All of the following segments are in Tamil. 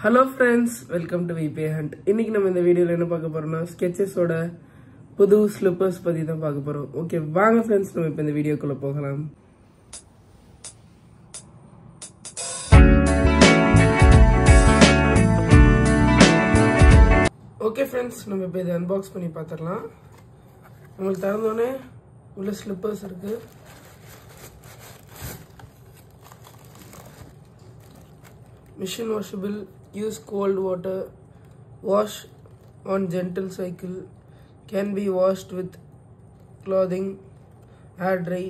Hello friends, welcome to VP Hunt. இன்னைக்கு நம்ம இந்த வீடியோல என்ன பார்க்க போறோம்னா sketches ஓட புது slippers பத்தி தான் பார்க்க போறோம். ஓகே வாங்க फ्रेंड्स நம்ம இப்போ இந்த வீடியோக்குள்ள போகலாம். ஓகே फ्रेंड्स நம்ம இப்போ இத அன்பாக்ஸ் பண்ணி பார்த்தறலாம். உங்களுக்கு தரந்தோனே உள்ள slippers இருக்கு. Machine washable, use cold water, wash on gentle cycle, can be washed with clothing, air dry,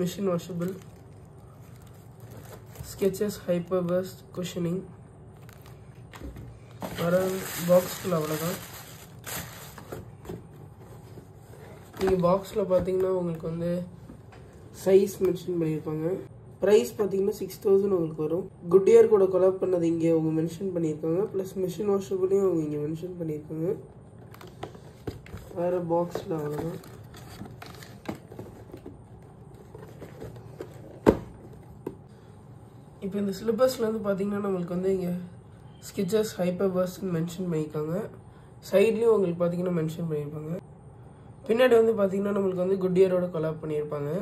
machine washable, sketches hyperburst cushioning. வர பாக்ஸ்ல அவ்வளவுதான். நீங்க பாக்ஸ்ல பாத்தீங்கன்னா உங்களுக்கு வந்து சைஸ் மென்ஷன் பண்ணிருப்பாங்க. Price பாத்தீங்கன்னா 6000 உங்களுக்கு வரும். Goodyear கூட கொலாப் பண்ணது இங்க அவங்க மென்ஷன் பண்ணிருக்காங்க. ப்ளஸ் மெஷின் வாஷபிளையும் அவங்க இங்க மென்ஷன் பண்ணிருக்காங்க. வேற பாக்ஸ்ல அவ்வளவுதான். இப்போ இந்த ஸ்லிப்பர்ஸ்ல வந்து பாத்தீங்கன்னா நமக்கு வந்து இங்க sketches hyperburst மென்ஷன் பண்ணிருக்காங்க. சைடுலயும் உங்களுக்கு பாத்தீங்கன்னா மென்ஷன் பண்ணிருப்பாங்க. பின்னாடி வந்து பாத்தீங்கன்னா நமக்கு வந்து Goodyear-ஓட கொலாப் பண்ணிருப்பாங்க.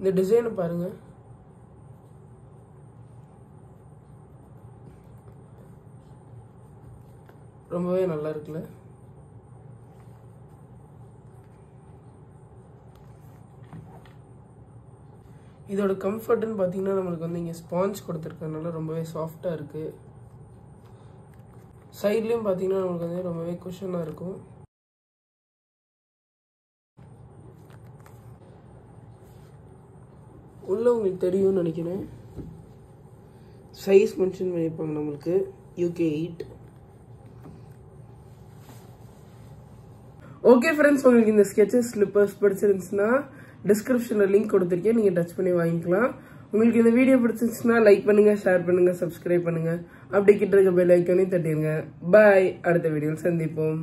இந்த டிசைன் பாருங்க. ரொம்பவே நல்லா இருக்குல. இதோட கம்ஃபர்ட்னு பாத்தீங்கன்னா நமக்கு வந்து இங்க ஸ்பாஞ்ச் கொடுத்திருக்கனால ரொம்பவே சாஃப்ட்டா இருக்கு. சைடுலயும் பாத்தீங்கன்னா நமக்கு வந்து ரொம்பவே குஷனா இருக்கும். உள்ள உங்களுக்கு தெரியும்னு நினைக்கிறேன். சைஸ் மென்ஷன் பண்ணிருப்பாங்க நமக்கு UK 8. ஓகே फ्रेंड्स உங்களுக்கு இந்த sketches slippers பிடிச்சிருந்துச்சுனா டிஸ்கிரிப்ஷன்ல லிங்க் கொடுத்திருக்கேன். நீங்க டச் பண்ணி வாங்கிக்கலாம். உங்களுக்கு இந்த வீடியோ பிடிச்சிருந்துச்சுனா லைக் பண்ணுங்க, ஷேர் பண்ணுங்க, Subscribe பண்ணுங்க. அப்படியே கிட்ட இருக்க பெல் ஐகானையும் தட்டிடுங்க. பை. அடுத்த வீடியோல சந்திப்போம்.